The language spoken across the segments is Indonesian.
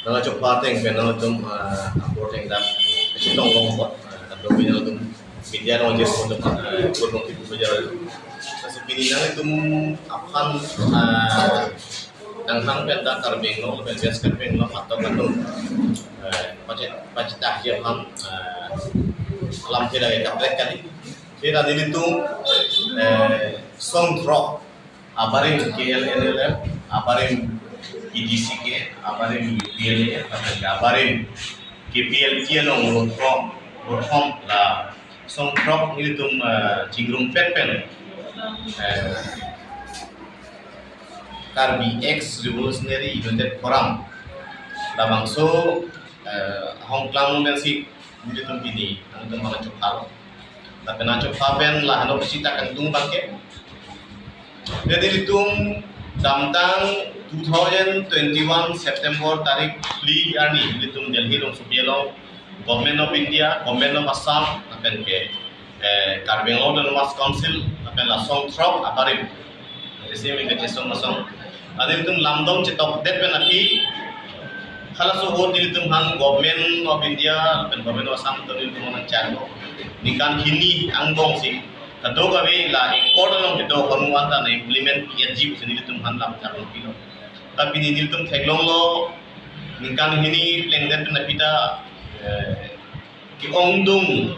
Nang chok pateng penang tum apoteng dam chitong long pot do pinang tum media no jes tum kurang tipu bejar kasi pininang tum apan nang hang pen da karbeng no pen jes karbeng no atau kanung pacit akhir ham alam tidak kaprek kali kira dili tum song drop abaring KLNLF abaring EDC के आबारे UPL के आबारे KPL के लोग रोथम ला संक्रप ini तुम चिंगरुम pen Karbi X Revolutionary United Forum la bangso hong klang mensi ini tuh ini anu mana cokal tapi na cokal pen lah anu pesita kan tung bangke jadi itu damtang 2021 September tarik li ani litum Delhi long subielo Government of India, Government of Assam akan ke Karbeng Law dan Mas Council akan lasong trop aparim receiving ke cesong masong ada litum lamdom cetok det pen api khala so hot litum han Government of India dan Government of Assam to litum mon chalo nikan hini anggong si kado gawe la kodalong kito konuan ta na implement PNG sini litum han lam chalo kilo tapi ni niltum teglong lo ningkan hini lengdet na pita ki ongdung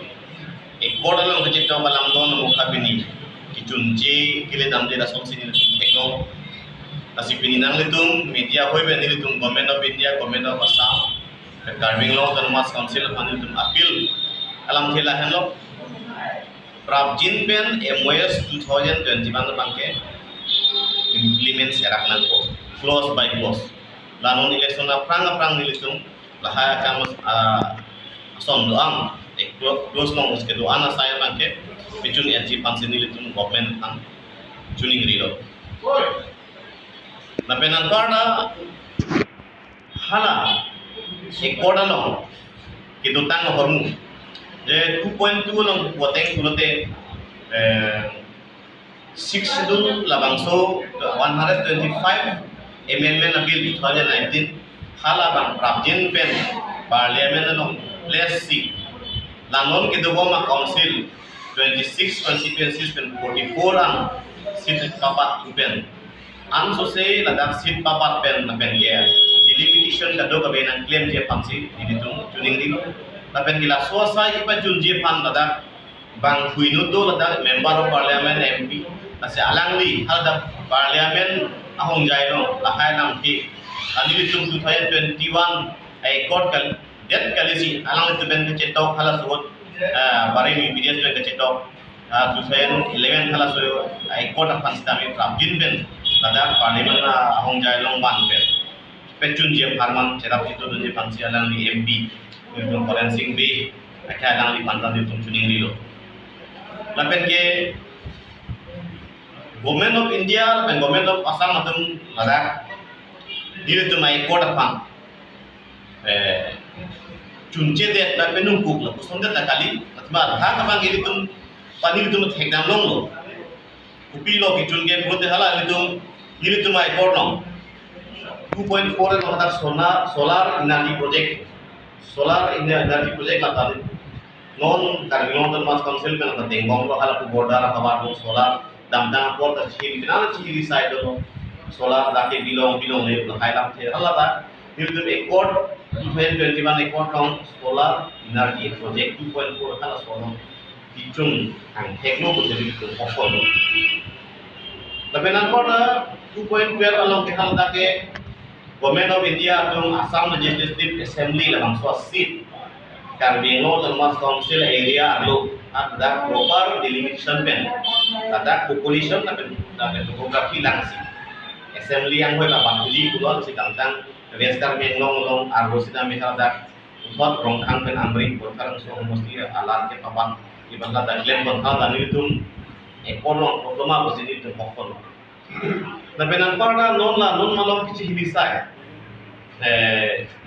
kodalong ke cito balam don mo kabini ki junje kile damde da som sini teglong kasi pininang litum media hoy ben litum Government of India Government of Assam Karbeng Law dan Mas Council han litum appeal alam thela hanlo Prabjin Ben MOS 2021 bangke implement seraknan ko close by close lanon election na prang nilitung laha kamus son doang close long uske doan na saya bangke picun NG pansin nilitung government ang tuning rilo na penan parda hala ekoda long kitutang hormu je 2.2 long poteng kulote 6 schedule labangso 125 amendment bill 2019 hala bang prabjin pen parliament no place C lanon ke ma council 26 constituencies pen 44 ang seat papat pen an so se ladak seat papat pen na pen ya delimitation ka do ka benang claim je pansi dinitung tuning dino na pen gila so sa ipa jun je pan ladak bang huinu do ladak member of parliament MP kasi alangli halda parliament ahong jai no lakai nam ki ani litum 2021 ai court kal det kalisi alang itu ben cetok khala suot bari mi video ben cetok 2011 khala so ai court apan stami prabjin ben lada parliament na ahong jai long ban ben pecun je farman cerap itu je pansi alang ni MP itu forensik be akai alang di pantan itu tuning lilo lapen ke Government of India dan Government of Assam atum ladak dili tu mai court apang chunche de na penung kuk la kusonda ta kali atma ha kapang dili tum pani tum thekdam long lo upi lo ki chunge purote hala dili tum mai court long 2.4 lo hadak solar energy project la tadi non Karbeng Law Mas Council kan tengong lo hala ku border kabar solar damdang por ta chiri final chiri side lo solar dake bilong le hai lam the Allah ta hildu accord 2021 accord on solar energy project 2.4 kala solar kichung ang technology ko offer tapi nan por 2.12 along ke hal dake Government of India atau Assam Legislative Assembly la bangso seat Karbeng Law dan Mas Council area lo ada proper delimitation pen ada population na topografi langsing assembly yang hoy la bangli kulon si kantang res Karbeng Law long arosida mehal dak utot rong kang pen amri porkarang so mesti alat ke papan di bangka da claim bon ha dan itu ekolong problema posini to pokon na penan parda non malong kici hilisai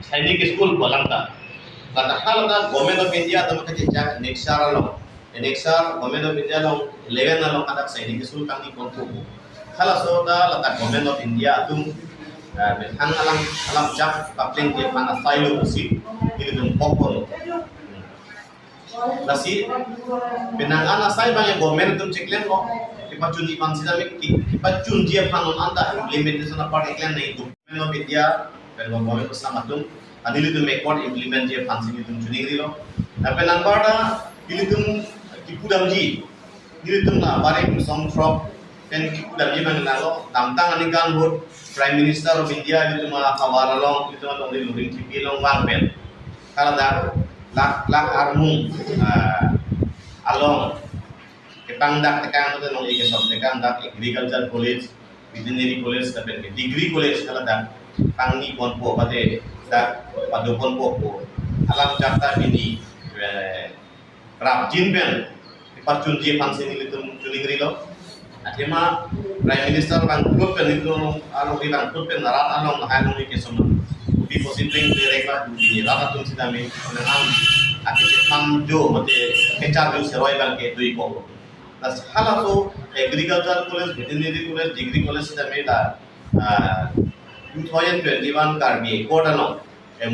sainik school bolangta kata hal da Government of India atau kaci jak nexar Government of India long 11 long kadak sainik school kang di kontu kala so da lata Government of India tu hang alam jak kapling ke mana silo si ini dum popol lasi penangan asai bang government tum ceklen lo kipacun di pan sida kipacun dia panon anda implementation apa iklan nei tu meno media pero government bersama tum adili tum ekor implement dia pan sini tum cuning lo tapi nangpada ili tum kipudamji ili tum na bare song trop dan kipudamji bang nalo tamtang anikan hot Prime Minister of India itu malah kawar long itu malah di luring TV long wangpen kalau dah lak armung along kepandak tekan itu long ike sob tekan dak agriculture college veterinary college tapi degree college kalau dah pangi ponpo pate dak padu ponpo alam Jakarta ini rap jinben dipercunji pansini itu cuning rilo Akhirnya Prime Minister bang Putin itu alo bilang Putin narat along nahanong ike semua di posisi mereka di rata tuh sidami dengan akhirnya tamjo mate kecar ju seroi bang ke dui ko tas hala so agriculture college veterinary college degree college sidami da 2021 karbi kota no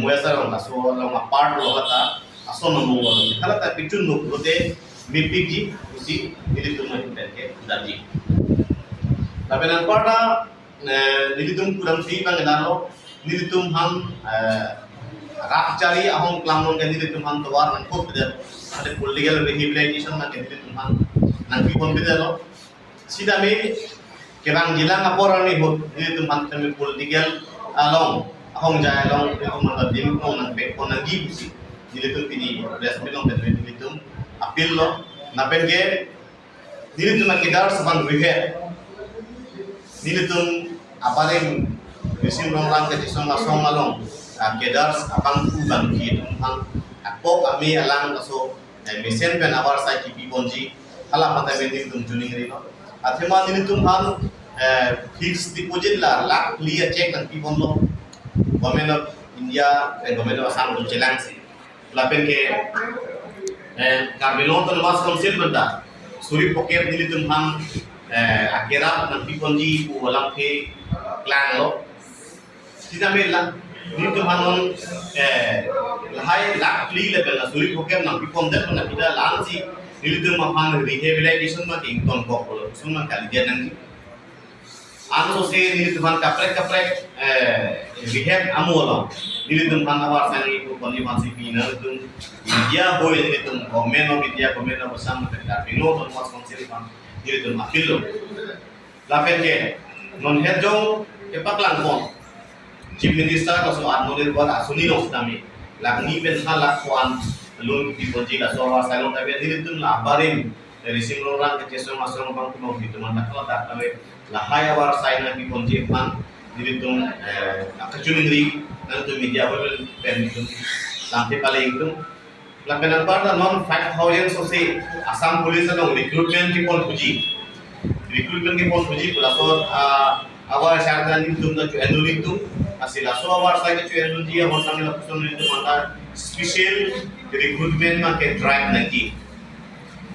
muesar on aso long apart lo kata aso no mo hala ta pichun no rote mipiji usi nilitum ke daji tapi nangpada nilitum kurang fi bang nalo nilitum ham rakcari ahong klamon kan nilitum ham tawar nang kok beda ada political rehabilitation nang nilitum ham nang pipon beda lo sidami kerang jilang aporan ni hot nilitum ham kami political along ahong jaya along itu mana dim ko nang pe ko nang gibusi nilitum pini resmi long beda nilitum apil lo napen ke nilitum akidar saban rihe nilitum apalem mesin orang ke disong asong malong kedar apang kubang ki hang akpo kami alang aso mesin pen abar sai ki bonji hala pata ben nilitum tuning rino athema nilitum han fixed deposit la lak liya check nang pi bonlo government of India and government of Assam to chelang si lapen ke Carmelon to mas council benda suri poket nilitum han akhirat nang piponji ku walang ke klan lo sida mela ni to hanon lahai lak li le bela suri pokem nang pipon de na pida lansi ni to ma han rehabilitation ma king ton ko lo sunma kali dia nang ano se ni to han kaprek rehab amola ni to han awar sani ku koni masi pina to India boy ni to government of India government of Assam ka bino to mas council pan itu makilo lapen ke non hedjong ke paklang kon chief minister ko so anmolir buat asuni no stami lagni pen hala koan lun di poji ka so wa salon tabe dilitun la barim dari simroran ke ceso masong bang kuno gitu mana kalau tak tahu la haya war saina di poji pan dilitun akacuningri nan tu media bol pen itu sampai paling itu lapen apa non fact hoyen so se Assam police no recruitment ki pon puji pulasor awal syardan itu na cu endul itu asila so awal saya cu endul dia honang la puson itu mata special recruitment ma ke drive nanti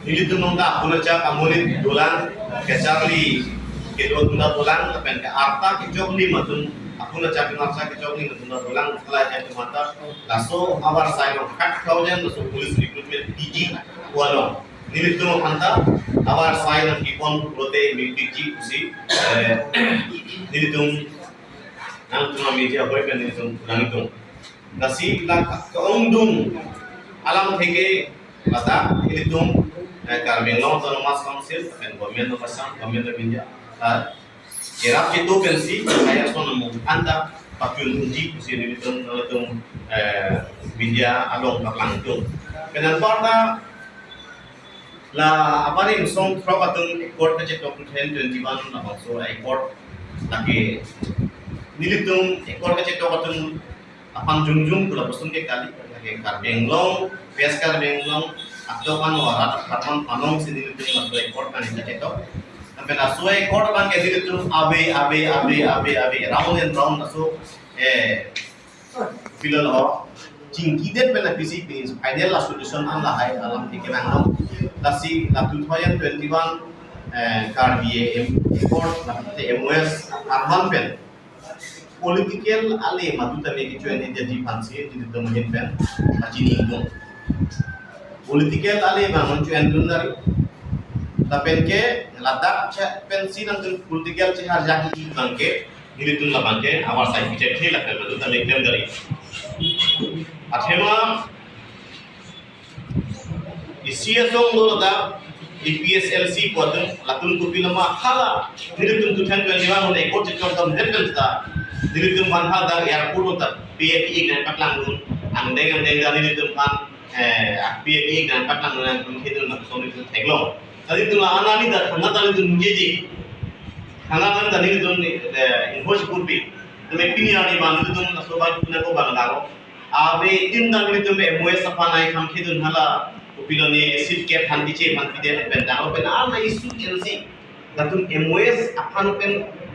ini tu nongka apuna cha amuri dolan ke charli ke dotunda dolan lapen ke arta ke jogli matun apuna cha pinaksa ke jogli matun dolan kala ya tu mata laso awal saya no 5000 laso police recruitment PG walo nilitum anta awar sai na kipon rote mipiji usi nilitum nang tuma media boy pen nilitum nangtum nasi la kaungdung alam theke lata nilitum Carmelon autonomous council and government of Assam government of India kerap itu pensi saya sono anta pakun uji usi nilitum nilitum India along kaplang kenapa la apare song propatung court ke chapter 1021 na so ai court lagi nilitum court ke chapter patung apang jungjung kula pasun ke kali lagi kar benglong peskar benglong atau kan warat karman panong sini nilitum na court kan ke chapter sampai na so ai court ban ke nilitum abe round and round so filal ho cingkidet bela PC is ideal solution an la hai alam tikenang tasi la 2021 karbiye import la MOS arman pen political ale matu ta me kichu ene jadi fancy di temen pen acini itu political ale ba mon chu en dundar ta pen ke ladak cha pensi nang political che har jaki bangke ini tun la bangke awar sai piche thela ka matu ta me pen dari athema isia song lo da EPSLC kodam latun kupilama hala diritum tuthan kan niwan hone ko chikon tam hendel ta diritum ban hada airport ta PAPE gran patlang dun andeng diritum ban PAPE gran patlang dun kun khidul na soni tu theglo tadi tu anani da thana tani tu ngeji thana kan da diritum invoice kurpi teme pini ani ban diritum soba kuna ko bangalo abe tin da diritum MOS sapanai kham khidun hala Piloni sit cap hanti ce hanti de ben da open na isu LC datun MOS apan pen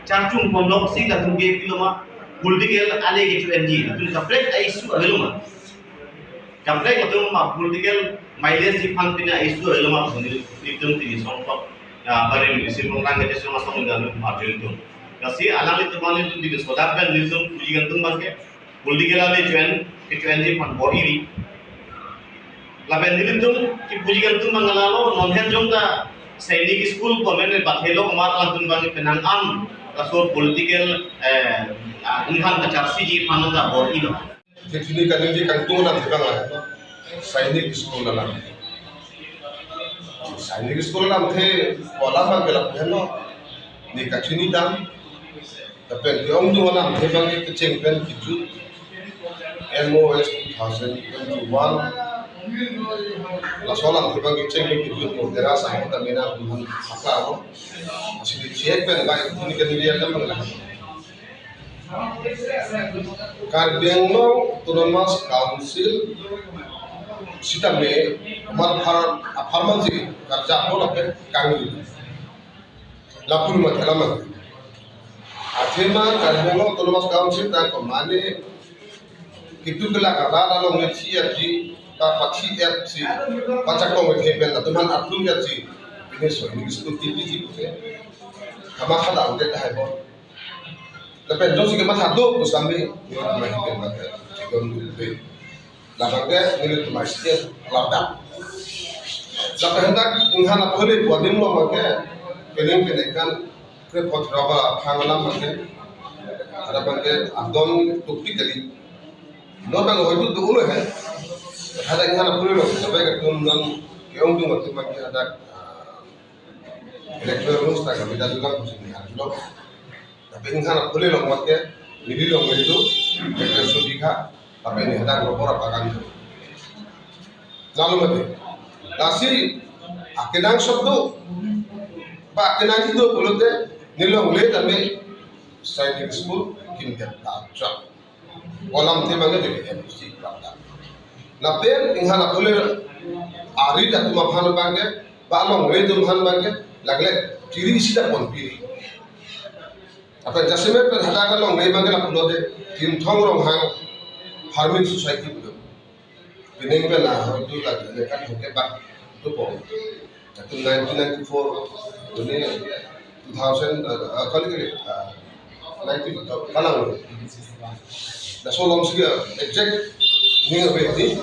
charjung pondok si datun ge piloma political ale ge tu NG datun separate isu ageluma separate datun ma political mileage di fan pina isu ageluma sendiri ditun ti songkok bare mi si rang ge sama sama dalu marjul tu kasi alami tu mani tu di sodat ben ditun puji gantung banke political ale join itu NG fan bori laben dilitum ki pujigan tu mangalalo non henjong da sainik school komen bathelo mat lantun bangi penang am kasur political unhan ka charsi ji phananda bor ino Kini kadang je kantung na thibang la sainik school la sainik school la the wala ba gela pheno ni kachini dam tapi yong tu wala thibang ke cheng pen kitu MOS 2021 la sola thibang ke cheng ke kitu modera sa ta mena buhan akla ko asli check pen ba ni ke ni ya lam la Karbiangno Autonomous Council Sitame Mal Farmansi Karja Bola Kangi Lapur Matalamat Athema Karbiangno Autonomous Council ta komane kitu kala kala lo ngechi ati ta pachi ati pachak ko ngechi ben ta tuhan atul ati ini so ini skuti ji ke kama khala ute ta haibo Lepas itu kita masih ada bersama dengan mahikan mata cikon dulu. Lapangnya milik masjid lapang. Lepas hendak inghan apa boleh buat demo maka pening penekan krepot rawa pangalam maka ada bangke abdon tukti kali. Nota itu dulu kan. Ada inghan apa boleh sampai ke tunan keong tu mati maka ada elektoral rules tak kami dah juga pusing hari dulu. Tapi inghan boleh lo matke nili lo itu kita subika tapi ini hendak berapa kan lalu mati nasi akenang sabdo pak akenang itu boleh nilo boleh tapi saya di school kinter tak walam tema nggak jadi mesti berapa napen inghan boleh ari dah tu mahan bangke balong itu mahan bangke lagle ciri sida pun piri apa jasime per hada kalong nei bangela pulo de tin thong rong hang farming society pulo bining pe na tu la de kan hoke ba tu po tu 1994 dune 2000 kali kali 90 kalang da so long sia exact ni ngabe ni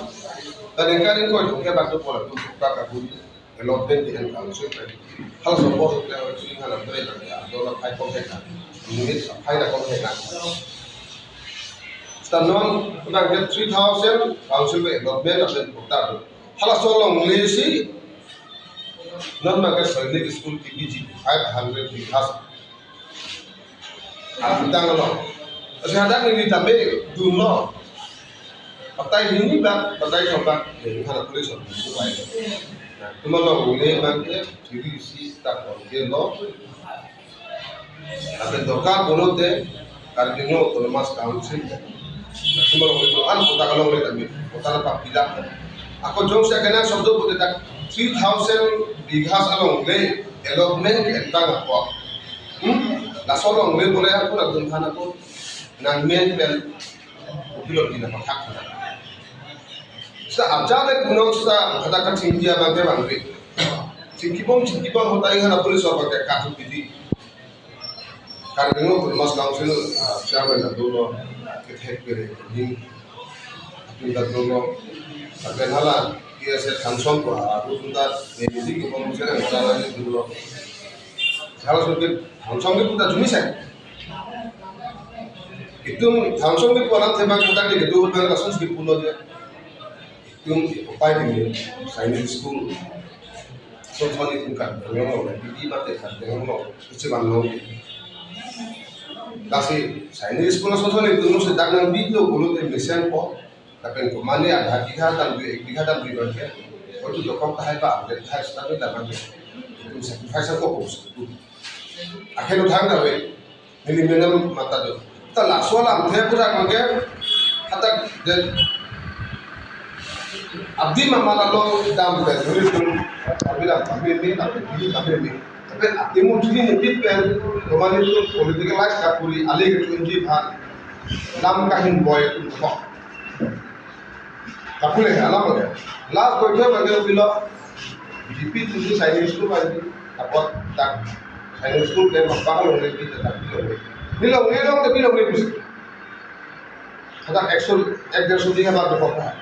dan kan ko hoke ba tu po tu ka buli development di council hal support le chi ngala bre la do la kai ko ka unit hai na kon thena stanon na get 3000 council me development of the portal hala solong lesi non ma ke sainik school PPG 500 bighas atang lo asada ni tabe dunno patai ini ba patai coba hana police cuma lo boleh bangke diri si tak boleh lo tapi doka boleh deh Karbiangno Autonomous Council cuma lo itu an kota kalau boleh tapi kota apa bilang aku jauh saya kenal sabdo boleh tak 3000 bighas along le development ke entang apa la solong le boleh aku nak tunkan aku nang men bel pilot di nama hak sa ajale kuno sa kata kan singia bangke bangke singkipong hotai hana pulis apa ke kasus pidi Karena Mas Council Chairman dulu kita kiri ini kita dulu tapi halan dia set kansom ko aku sudah ini ko pemikiran orang lain dulu salah satu kansom itu kita cumi saya itu kansom itu orang tembak kita di gedung orang kasus di pulau dia itu upaya ini Chinese school so itu kan ngomong di mata kan ngomong itu kan kasi Chinese school sosone itu sedang nang video bulu te mesian po tapi ko mane ada kita dan kita dan berbagai itu dokter tahai pak dan tahai tapi tak itu sacrifice ko itu akhirnya thang dah we ini menam mata do ta la sola the pura mage kata dan abdi mamala lo dam be duri abila abdi tapi tapi mau jadi lebih pen kemarin itu political life kapuri alir kunci ban lam kahin boy itu kok kapule alam ada last kerja bagai bila GP itu Chinese school lagi dapat tak Chinese school dia bakal oleh kita tak bilo tapi lo boleh bisa ada extra dia baru dapat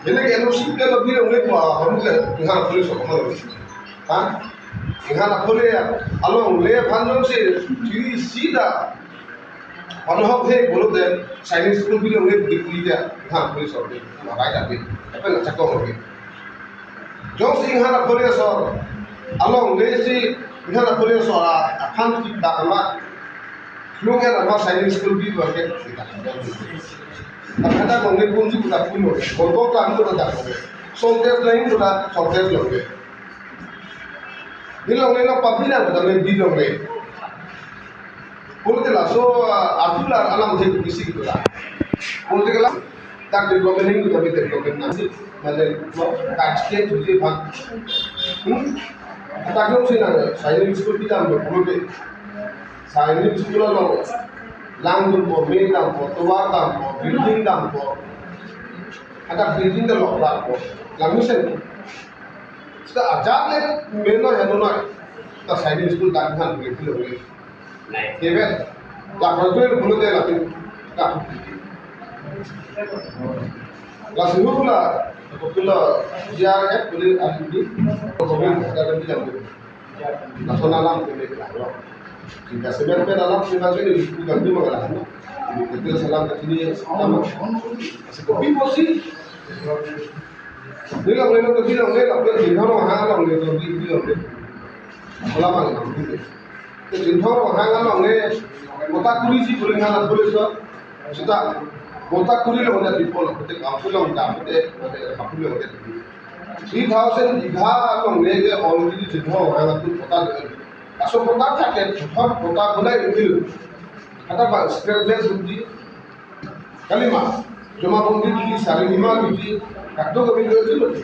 jadi kalau sih kalau bilo boleh kamu kan tinggal tulis kamu kan यहाँ खोले अलग ले भांजों से चीज़ सीधा अनुभव है बोलो दे चाइनीज स्कूल भी लोग दिखली दिया यहाँ पुलिस और हमारा जाते अपन अच्छा कौन होगी जो से यहाँ खोले सो अलग ले से यहाँ खोले सो अखान की दाखला लोग यार हमारा चाइनीज स्कूल भी वर्के अब हटा लोग ने कौन सी बुला पुल हो बोलबो का हम तो दाखले सोल्जर्स नहीं बुला सोल्जर्स लोग Bilang lena pabila kita main bilang le. Politik lah, so atulah alam saya kisi gitu lah. Politik lah, tak development ini kita development nanti, macam tax ke tujuh bang. Tak kalau sih nana, saya ini school kita ambil politik. Saya ini school lah, langgul po, medan po, tuakan po, building dam po. Ada building dah lokal po, langsung. Sudah ajar le, mana yang mana? Kita Chinese school tak kan boleh boleh. Keben, lah kalau tu boleh deh lah tu. Tak. Lah semua lah, kalau dia boleh ada di, kalau ada di dalam. Nasional alam boleh lah. Jika sebenarnya dalam sebenarnya ini bukan cuma kalau ini kita salam ke sini sama. Sekopi posisi. Bila boleh nak bilang le, nak jinthau orang orang le tu bilang le. Selama ni, jinthau orang orang le, kota kuri si boleh ngalah boleh so. Sudah kota kuri le orang di pol, kita kampung orang dah, kita kampung orang dah. 3000 bighah orang le ke already jinthau orang tu kota le. Asal kota tak kota boleh itu. Kata bang, skraples budi. Kalimah, cuma budi di sari lima budi. Kadang kami jual